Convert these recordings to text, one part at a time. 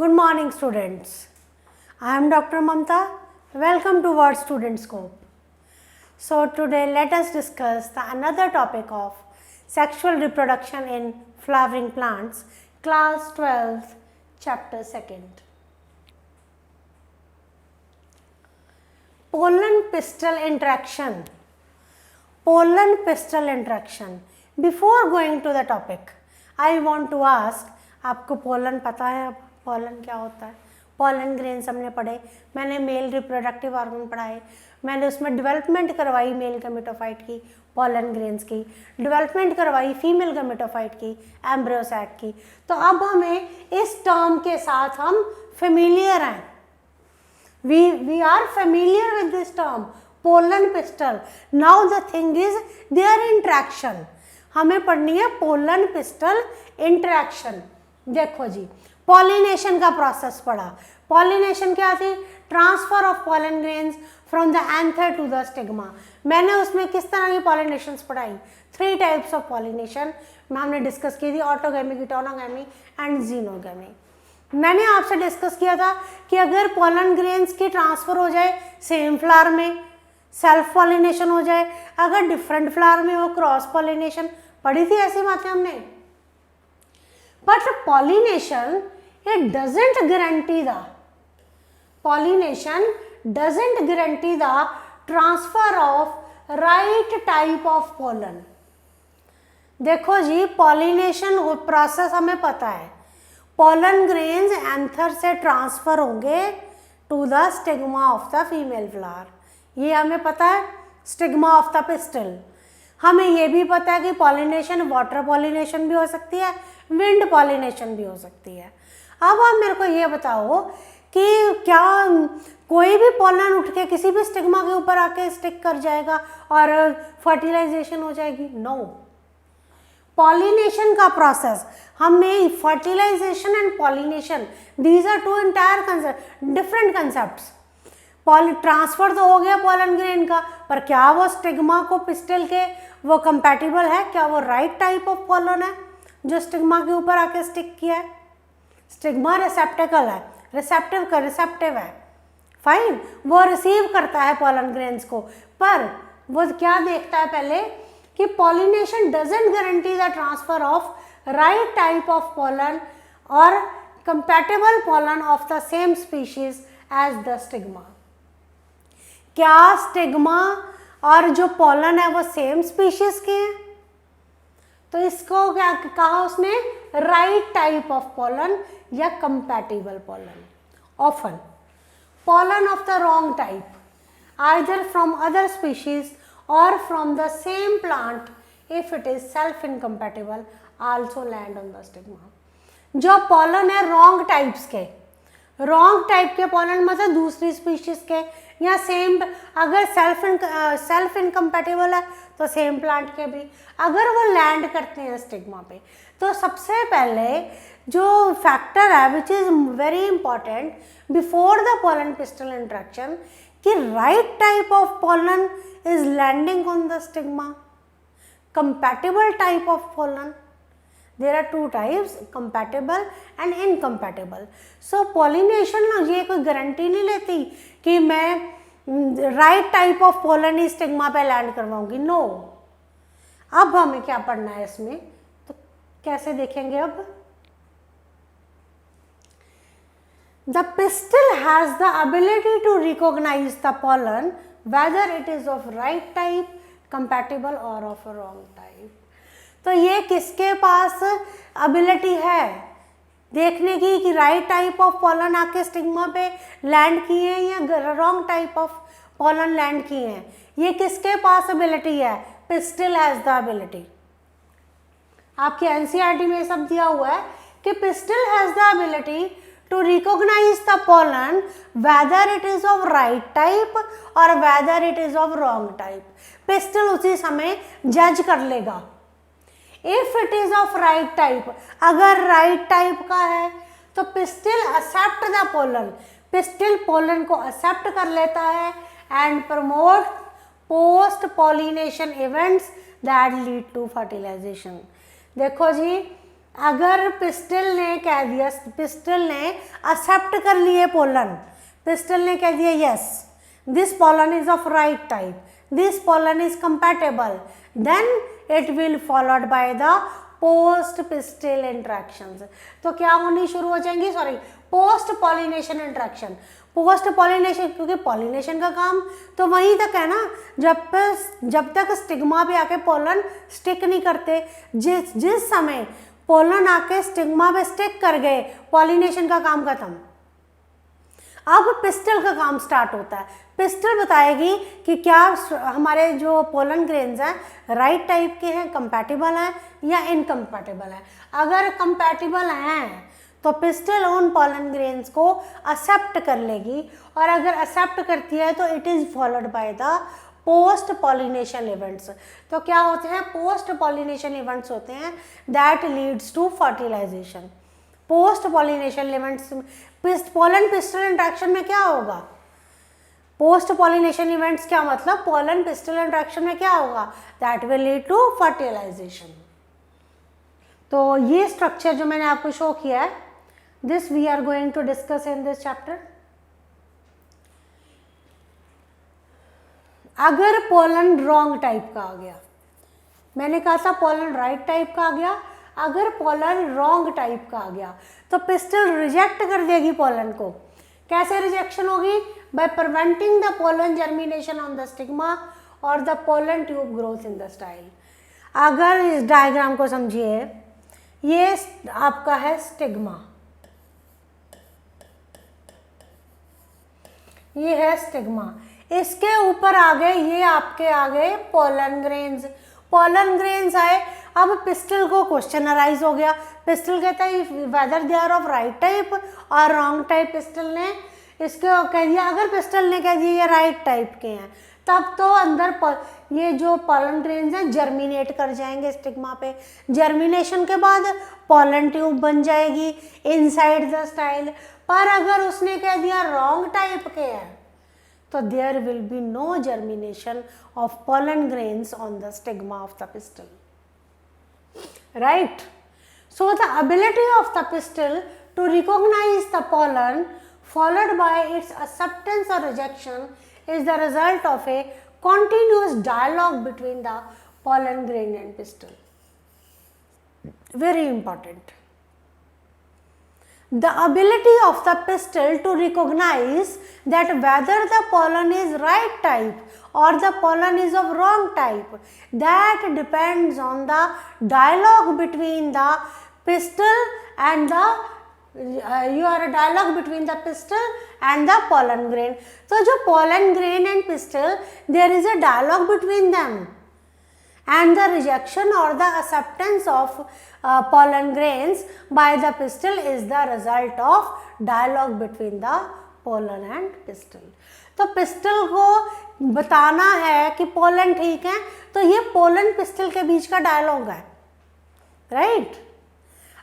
Good morning students. I am Dr. Mamta. Welcome to Word Student Scope. So today let us discuss another topic of sexual reproduction in flowering plants, class 12th, chapter 2nd. Pollen pistil interaction. Pollen pistil interaction. Before going to the topic, I want to ask, आपको pollen पता है? अब pollen क्या होता है? Pollen grains हमने पढ़े, मैंने मेल रिप्रोडक्टिव ऑर्गन पढ़ाए, मैंने उसमें डेवलपमेंट करवाई मेल गमेटोफाइट की, पोलन ग्रेन्स की, डेवलपमेंट करवाई फीमेल गमेटोफाइट की, एम्ब्रियो सैक की. तो अब हमें इस टर्म के साथ हम फेमिलियर हैं. We are familiar with this term, pollen pistil. Now the thing is their interaction. हमें पढ़नी है पोलन पिस्टल इंटरेक्शन. देखो जी, पॉलिनेशन का प्रोसेस पढ़ा. पॉलिनेशन क्या थी? Transfer of pollen grains from the anther to the stigma. मैंने उसमें किस तरह की पॉलिनेशंस पढ़ाई? 3 टाइप्स ऑफ पॉलिनेशन हमने डिस्कस की थी, ऑटोगैमी, गिटोनोगैमी एंड जीनोगैमी. मैंने आपसे डिस्कस किया था कि अगर पॉलन ग्रेन्स की ट्रांसफर हो जाए सेम फ्लावर में, सेल्फ पॉलिनेशन हो जाए, अगर डिफरेंट फ्लावर में हो क्रॉस पॉलिनेशन. पढ़ी थी ऐसी बातें हमने. But pollination it doesn't guarantee the transfer of right type of pollen. देखो जी, पॉलिनेशन प्रोसेस हमें पता है, पोलन ग्रेन्स एंथर से ट्रांसफर होंगे to the stigma of the female flower. ये हमें पता है, स्टिग्मा ऑफ द पिस्टिल. हमें ये भी पता है कि पॉलिनेशन वाटर पॉलिनेशन भी हो सकती है, विंड पॉलिनेशन भी हो सकती है. अब आप मेरे को ये बताओ कि क्या कोई भी पोलन उठ के किसी भी स्टिग्मा के ऊपर आके स्टिक कर जाएगा और फर्टिलाइजेशन हो जाएगी? नो. पॉलिनेशन का प्रोसेस, हमें fertilisation and pollination, these are two entire different concepts. Transfer तो हो गया पोलन ग्रेन का, पर क्या वो स्टिग्मा को पिस्टिल के वो कंपैटिबल है? क्या वो राइट टाइप ऑफ पोलन है जो स्टिग्मा के ऊपर आके स्टिक किया है? स्टिग्मा रिसेप्टिकल है, रिसेप्टिव है, फाइन, वो रिसीव करता है पोलन ग्रेन्स को. पर वो क्या देखता है पहले कि pollination doesn't guarantee the transfer of right type of pollen or compatible pollen of the same species as the stigma. क्या स्टिग्मा और जो पोलन है वो सेम स्पीशीज के हैं? तो इसको क्या कहा उसने? राइट टाइप ऑफ पोलन या compatible pollen. Often pollen of the wrong type, either from other species or from the same plant if it is self incompatible also land on the stigma. जो pollen है wrong types के, wrong type के pollen मतलब दूसरी species के या same, अगर self incompatible है तो सेम प्लांट के भी, अगर वो लैंड करते हैं स्टिग्मा पे. तो सबसे पहले जो फैक्टर है which is very important before the pollen pistil interaction, कि right type of pollen is landing on the stigma. Compatible type of pollen, there are 2 types, compatible and incompatible. So pollination ना ये कोई guarantee नहीं लेती कि मैं right type of pollen he stigma पे land करवाऊंगी. No. अब हमें क्या पढ़ना है इसमें, तो कैसे देखेंगे अब? The pistil has the ability to recognize the pollen whether it is of right type, compatible or of a wrong type. तो ये किसके पास एबिलिटी है देखने की कि राइट टाइप ऑफ पोलन आके स्टिग्मा पे लैंड किए हैं या wrong type of pollen land किए हैं? ये किसके पास एबिलिटी है? Pistil has the ability. आपके एनसीईआरटी में सब दिया हुआ है कि pistil has the ability to recognize the pollen whether it is of right type or whether it is of wrong type. Pistil उसी समय जज कर लेगा. If it is of right type, अगर right type का है तो pistil accept the pollen, pistil pollen को accept कर लेता है and promote post pollination events that lead to fertilization. देखो जी, अगर पिस्टल ने कह दिया, पिस्टल ने एक्सेप्ट कर लिए पोलन, पिस्टल ने कह दिया yes this pollen is of right type, this pollen is compatible, then it will followed by the post pistil interactions. तो क्या होनी शुरू हो जाएंगी, sorry, post pollination interaction. Post pollination, क्योंकि पॉलिनेशन का काम तो वहीं तक है ना, जब तक स्टिग्मा पे आके पोलन स्टिक नहीं करते। जिस समय पोलन आके स्टिग्मा पे स्टिक कर गए, पॉलिनेशन का काम खत्म। अब पिस्टल का काम स्टार्ट होता है। पिस्टल बताएगी कि क्या हमारे जो पोलन ग्रेन्स हैं राइट टाइप के हैं, कंपैटिबल हैं या इनकम्पैटिबल हैं। अगर कंपैटिबल हैं तो पिस्टल उन पोलन ग्रेन्स को एक्सेप्ट कर लेगी, और अगर एक्सेप्ट करती है तो it is followed by the post pollination events. तो क्या होते हैं, पोस्ट पॉलिनेशन इवेंट्स होते हैं that leads to fertilisation. Post pollination events, pollen pistil interaction में क्या होगा, पोस्ट पॉलिनेशन इवेंट्स क्या मतलब, पोलन पिस्टल इंट्रैक्शन में क्या होगा, that will lead to fertilisation. तो ये स्ट्रक्चर जो मैंने आपको शो किया है, this we are going to discuss in this chapter. अगर पोलन रॉन्ग टाइप का आ गया, मैंने कहा था पोलन राइट टाइप का आ गया, अगर पोलन रॉन्ग टाइप का आ गया तो पिस्टल रिजेक्ट कर देगी पोलन को। कैसे रिजेक्शन होगी, by preventing the pollen germination on the stigma or the pollen tube growth in the style. अगर इस डायग्राम को समझिए, ये आपका है स्टिग्मा, ये है स्टिग्मा, इसके ऊपर आ गए, ये आपके आ गए पोलन ग्रेन्स। पोलन ग्रेन्स आए, अब पिस्टल को क्वेश्चन अराइज हो गया। पिस्टल कहता है whether they are of right type और रॉन्ग टाइप। पिस्टल ने इसको कह दिया, अगर पिस्टल ने कह दिया ये राइट टाइप के हैं, तब तो अंदर ये जो पोलन ग्रेन्स हैं जर्मिनेट कर जाएंगे स्टिग्मा पे। जर्मिनेशन के बाद पोलन ट्यूब बन जाएगी इनसाइड द स्टाइल। पर अगर उसने कह दिया रॉन्ग टाइप के हैं, so there will be no germination of pollen grains on the stigma of the pistil, right? So the ability of the pistil to recognize the pollen followed by its acceptance or rejection is the result of a continuous dialogue between the pollen grain and pistil. Very important. The ability of the pistil to recognize that whether the pollen is right type or the pollen is of wrong type, that depends on the dialogue between the pistil and the dialogue between the pistil and the pollen grain. So जो pollen grain and pistil, there is a dialogue between them, and the rejection or the acceptance of pollen grains by the pistil is the result of dialogue between the pollen and pistil. तो pistol को बताना है कि pollen ठीक है, तो ये pollen pistol के बीच का डायलॉग है, राइट?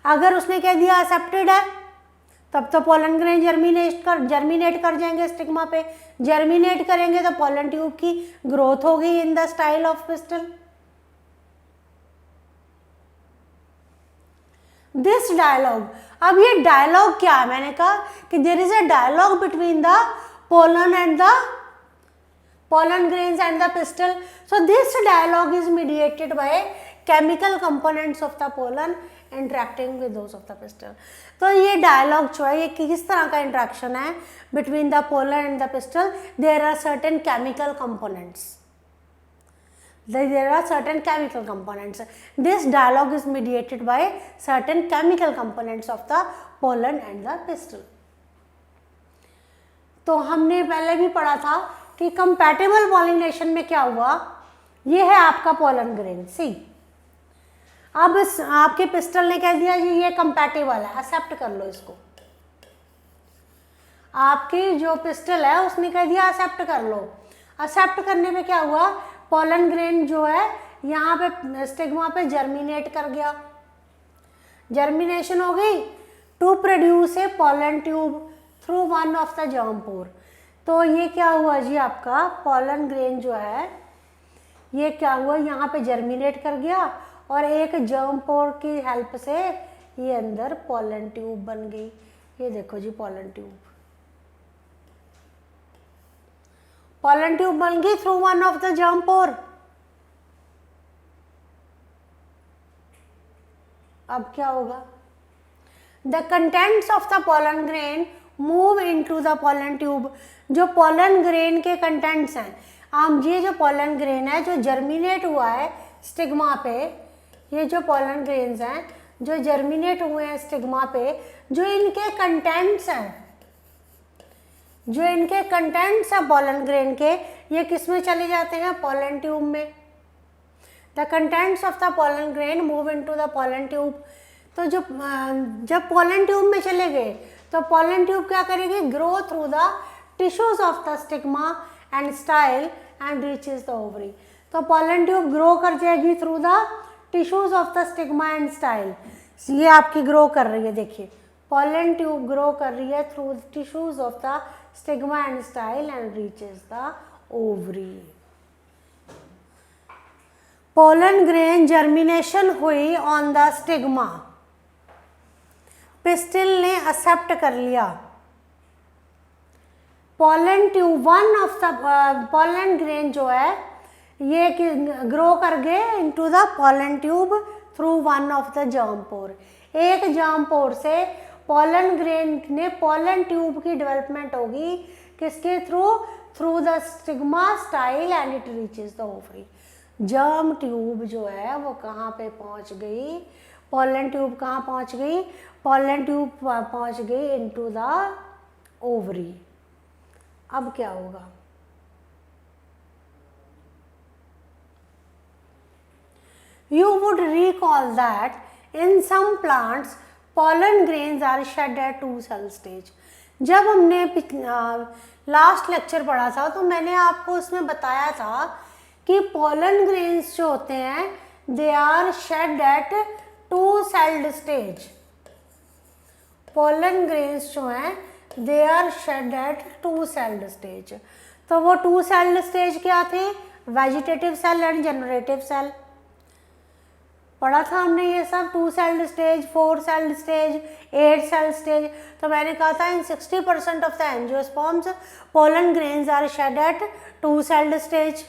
अगर उसने कह दिया एक्सेप्टेड है, तब तो पोलन ग्रेन जर्मिनेट कर जाएंगे स्टिग्मा पे। जर्मिनेट करेंगे तो पोलन ट्यूब की ग्रोथ होगी in the style of pistil. This dialogue, अब ये डायलॉग क्या है, मैंने कहा कि there is a dialogue between the pollen and the pollen grains and the pistil. So this dialogue is mediated by chemical components of the pollen interacting with those of the pistil. तो ये dialogue जो है, ये किस तरह का interaction है between the pollen and the pistil? There are certain chemical components. There are certain chemical components. This dialogue is mediated by certain chemical components of the pollen and the pistil. तो हमने पहले भी पढ़ा था कि compatible pollination में क्या हुआ, ये है आपका पोलन ग्रेन सी। अब आपके पिस्टल ने कह दिया जी ये कंपैटिबल है, एक्सेप्ट कर लो इसको। आपकी जो पिस्टल है उसने कह दिया एक्सेप्ट कर लो। एक्सेप्ट करने पे क्या हुआ, पोलन ग्रेन जो है यहाँ पे स्टिग्मा पे जर्मिनेट कर गया, जर्मिनेशन हो गई to produce a pollen tube through one of the germ pore. तो ये क्या हुआ जी, आपका पोलन ग्रेन जो है ये क्या हुआ, यहाँ पे जर्मिनेट कर गया और एक जर्म पोर की हेल्प से ये अंदर पोलन ट्यूब बन गई। ये देखो जी पोलन ट्यूब, पोलन ट्यूब बन गई through one of the germ pore. अब क्या होगा, the contents of the pollen grain move into the pollen tube. जो पोलन ग्रेन के कंटेंट्स हैं, अब ये जो पोलन ग्रेन है जो जर्मिनेट हुआ है स्टिग्मा पे, ये जो पोलन ग्रेन्स हैं जो जर्मिनेट हुए हैं स्टिग्मा पे, जो इनके कंटेंट्स हैं, जो इनके कंटेंट्स हैं पोलन ग्रेन के, ये किस में चले जाते हैं, पोलन ट्यूब में। The contents of the pollen grain move into the pollen tube. तो जब पोलन ट्यूब में चले गए तो पोलन ट्यूब क्या करेगी, grow through the tissues of the stigma and style and reaches the ovary. तो पोलन ट्यूब ग्रो कर जाएगी through the tissues of the stigma and style. ये आपकी ग्रो कर रही है, देखिए पोलन ट्यूब ग्रो कर रही है through tissues of the stigma and style and reaches the ovary. Pollen grain germination हुई ऑन द स्टिग्मा, पिस्टिल ने एक्सेप्ट कर लिया। Pollen tube, one of the pollen grain जो है ये ग्रो कर गए into the pollen tube through one of the germ pore. एक जर्म पोर से पोलन ग्रेन ने पोलन ट्यूब की डेवलपमेंट होगी, किसके through, through the stigma style and it reaches the ovary. Germ tube जो है वो कहाँ पे पहुँच गई, पोलन ट्यूब कहाँ पहुँच गई, पोलन ट्यूब पहुँच गई इनटू द ओवरी। अब क्या होगा, you would recall that in some plants pollen grains are shed at 2 cell stage। जब हमने लास्ट लेक्चर पढ़ा था तो मैंने आपको उसमें बताया था कि पोलन ग्रेन्स जो होते हैं they are shed at 2 celled stage. Pollen grains जो हैं they are shed at 2 celled stage. तो वो 2 सेल्ड स्टेज क्या थे, vegetative cell and generative cell. पढ़ा था हमने ये सब, 2 celled stage, 4 celled stage, 8 celled stage. तो मैंने कहा था in 60% of the angiosperms pollen grains are shed at 2 celled stage.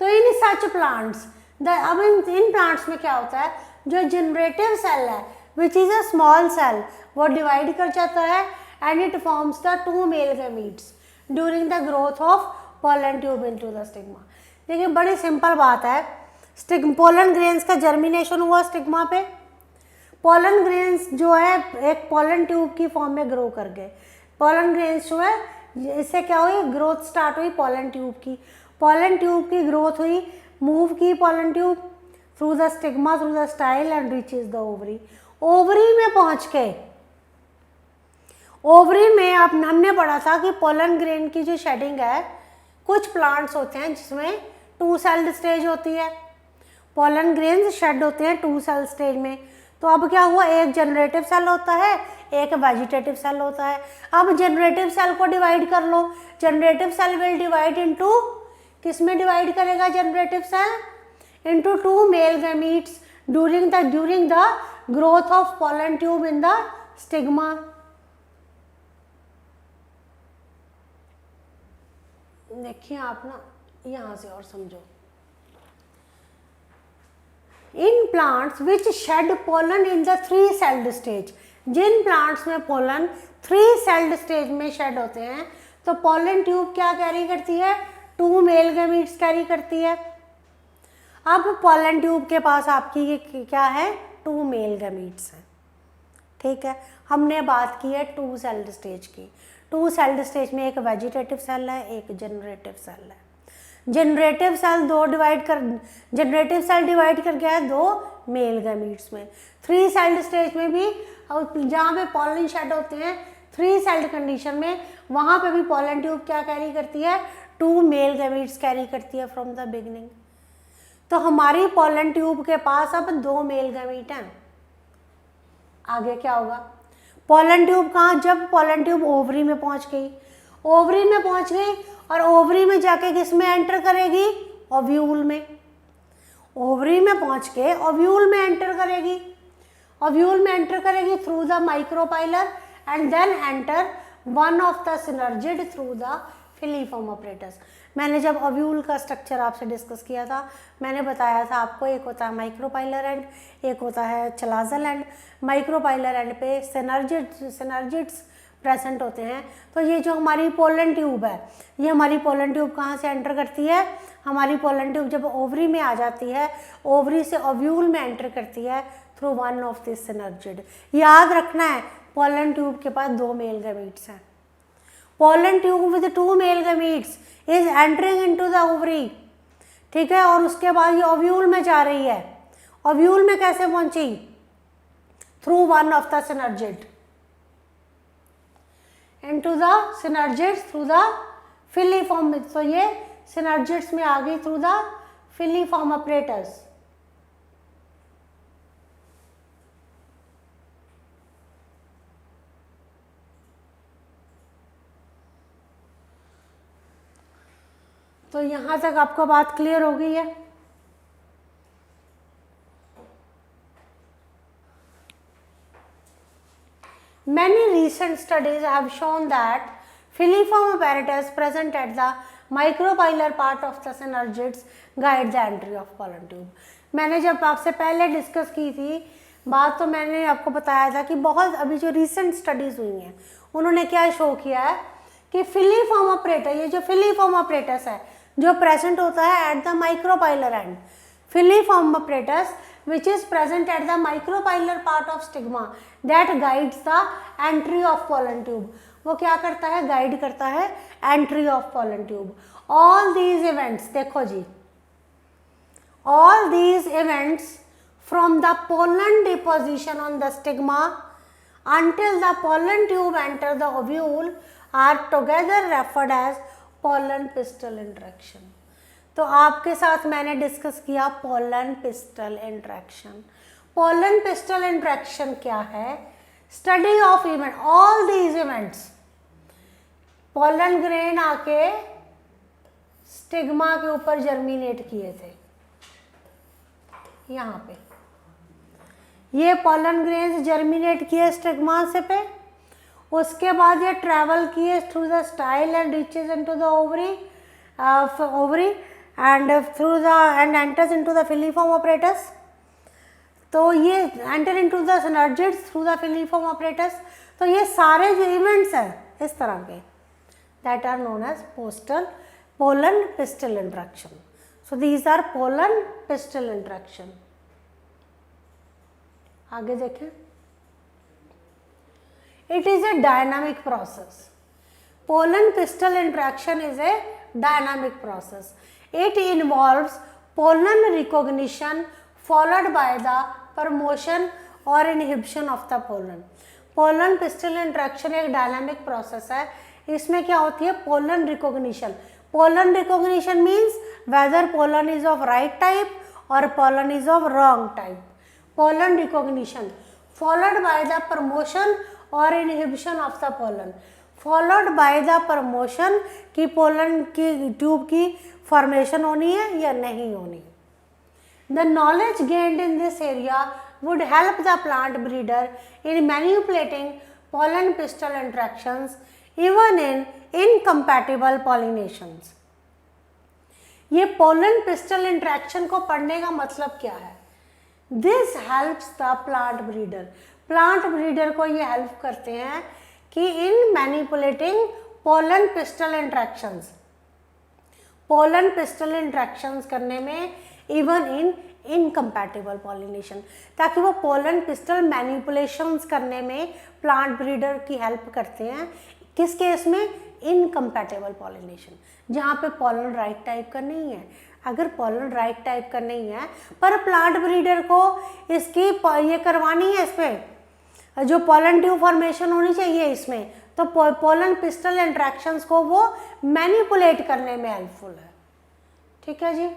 तो इन सच प्लांट्स अब इन प्लांट्स में क्या होता है, जो जनरेटिव सेल है which is a small cell, वो डिवाइड कर जाता है and it forms the 2 male gametes during the growth of pollen tube into the stigma. देखिए बड़ी सिंपल बात है, पोलन ग्रेन्स का जर्मिनेशन हुआ स्टिग्मा पे, पोलन ग्रेन्स जो है एक पोलन ट्यूब की फॉर्म में ग्रो कर गए। पोलन ग्रेन्स जो है इससे क्या हुई, ग्रोथ स्टार्ट हुई पोलन ट्यूब की। पोलन ट्यूब की ग्रोथ हुई, मूव की pollen tube through the stigma through the style and reaches the ovary. Ovary में पहुंच के, ओवरी में हमने पढ़ा था कि पोलन ग्रेन की जो शेडिंग है, कुछ प्लांट्स होते हैं जिसमें 2 सेल्ड स्टेज होती है, पोलन ग्रेन्स शेड होते हैं 2 सेल स्टेज में। तो अब क्या हुआ, एक जनरेटिव सेल होता है, एक वेजिटेटिव सेल होता है। अब जनरेटिव सेल को डिवाइड कर लो, generative cell will divide into, किस में डिवाइड करेगा generative cell, into 2 male gametes during the growth of pollen tube in the stigma. देखिए आप ना यहाँ से और समझो, in plants which shed pollen in the 3 celled stage, जिन प्लांट्स में पोलन 3 सेल्ड स्टेज में शेड होते हैं तो पोलन ट्यूब क्या कैरी करती है, 2 मेल गैमीट्स कैरी करती है। अब पोलन ट्यूब के पास आपकी क्या है, 2 मेल गैमीट्स हैं, ठीक है। हमने बात की है 2 सेल्ड स्टेज की। 2 सेल्ड स्टेज में एक वेजिटेटिव सेल है, एक जनरेटिव सेल है। Generative cell generative cell divide कर गया है 2 मेल गैमीट्स में। 3 सेल्ड स्टेज में भी जहाँ पे पोलन शेड होते हैं 3 सेल्ड कंडीशन में, वहाँ पे भी पोलन ट्यूब क्या कैरी करती है, 2 मेल गैमीट्स कैरी करती है फ्रॉम द बिगिनिंग। तो हमारी पोलन ट्यूब के पास अब 2 मेल गैमीट हैं। आगे क्या होगा, पोलन ट्यूब कहाँ, जब पोलन ट्यूब ओवरी में पहुँच गई, ओवरी में पहुँच गई और ओवरी में जाके किस में एंटर करेगी, ओव्यूल में। ओवरी में पहुँच के ओव्यूल में एंटर करेगी। ओव्यूल में एंटर करेगी through the micropylar and then enter one of the synergid through the filiform apparatus. मैंने जब ओव्यूल का स्ट्रक्चर आपसे डिस्कस किया था, मैंने बताया था आपको एक होता है माइक्रोपाइलर एंड, एक होता है चलाजल एंड। माइक्रोपाइलर एंड पे सिनर्जिड्स प्रेजेंट होते हैं। तो ये जो हमारी पोलन ट्यूब है, ये हमारी पोलन ट्यूब कहाँ से एंटर करती है? हमारी पोलन ट्यूब जब ओवरी में आ जाती है, ओवरी से ओव्यूल में एंटर करती है through one of this synergid. याद रखना है पोलन ट्यूब के पास 2 मेल गैमीट्स हैं। Pollen tube with 2 male gametes is entering into the ovary, ठीक है। और उसके बाद ये ओव्यूल में जा रही है। ओव्यूल में कैसे पहुंची? Through one of the synergid into the synergids through the filiform। तो ये synergids में आ गई through the filiform apparatus। तो यहां तक आपको बात क्लियर हो गई है। Many recent studies have shown that filiform apparatus present at the micropylar part of the synergids guide the entry of pollen tube। मैंने जब आपसे पहले डिस्कस की थी बात, तो मैंने आपको बताया था कि बहुत अभी जो रिसेंट स्टडीज़ हुई हैं उन्होंने क्या शो किया है कि फिलीफॉर्म अपरेटर, ये जो फिलीफॉर्म अपरेटस है जो प्रेजेंट होता है at the micropylar and, filiform apparatus which is present at the micropylar part of stigma that guides the entry of pollen tube। वो क्या करता है? गाइड करता है entry of pollen tube। all these events, देखो जी, all these events from the pollen deposition on the stigma until the pollen tube enter the ovule are together referred as pollen pistil interaction। तो आपके साथ मैंने discuss किया pollen pistil interaction. Pollen pistil interaction क्या है? Study of event, all these events, pollen grain आके stigma के ऊपर जर्मिनेट किए थे, यहाँ पे ये पोलन ग्रेन्स जर्मिनेट किए स्टिग्मा से पे, उसके बाद ये ट्रैवल किए through the style and reaches into the ovary and through the and enters into the filiform apparatus। तो ये enter into the synergids through the filiform apparatus। तो ये सारे जो इवेंट्स हैं इस तरह के that are known as pollen pistil interaction। so these are pollen pistil interaction। आगे देखें, it is a dynamic process। pollen pistil interaction is a dynamic process। It involves pollen recognition followed by the promotion or inhibition of the pollen। pollen pistil interaction एक dynamic process है। इसमें क्या होती है? pollen recognition। pollen recognition means whether pollen is of right type or pollen is of wrong type। pollen recognition followed by the promotion or inhibition of the pollen, followed by the promotion कि pollen की tube की formation होनी है या नहीं होनी। The knowledge gained in this area would help the plant breeder in manipulating pollen pistil interactions even in incompatible pollinations. ये pollen pistil interaction को पढ़ने का मतलब क्या है? This helps the plant breeder. Plant breeder को ये हेल्प करते हैं कि in manipulating pollen pistil interactions, pollen pistil interactions करने में इवन इन इनकम्पैटिबल पॉलिनेशन, ताकि वो पोलन पिस्टल मैनिपुलेशंस करने में प्लांट ब्रीडर की हेल्प करते हैं। किस केस में? इनकम्पैटिबल पॉलिनेशन, जहाँ पे पोलन राइट टाइप का नहीं है। अगर पोलन राइट टाइप का नहीं है पर प्लांट ब्रीडर को इसकी ये करवानी है, इस पर जो पोलन ट्यूब फॉर्मेशन होनी चाहिए इसमें, तो पोलन पिस्टल इंट्रैक्शंस को वो मैनिपुलेट करने में हेल्पफुल है। ठीक है जी।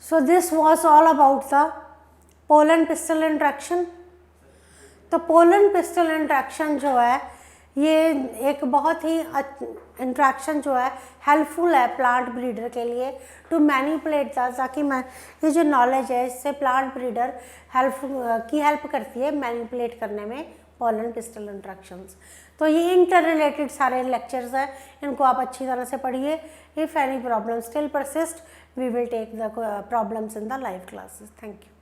So this was all about the pollen pistil interaction। तो पोलन पिस्टल इंट्रैक्शन जो है ये एक बहुत ही इंट्रैक्शन जो है हेल्पफुल है प्लांट ब्रीडर के लिए टू मैनिपुलेट ताकि मैं ये जो नॉलेज है इससे प्लांट ब्रीडर हेल्प करती है मैनिपुलेट करने में पोलन पिस्टल इंट्रैक्शंस। तो ये इंटर रिलेटेड सारे लेक्चर्स हैं, इनको आप अच्छी तरह से पढ़िए। If any problem still persist we will take the problems in the live classes. Thank you.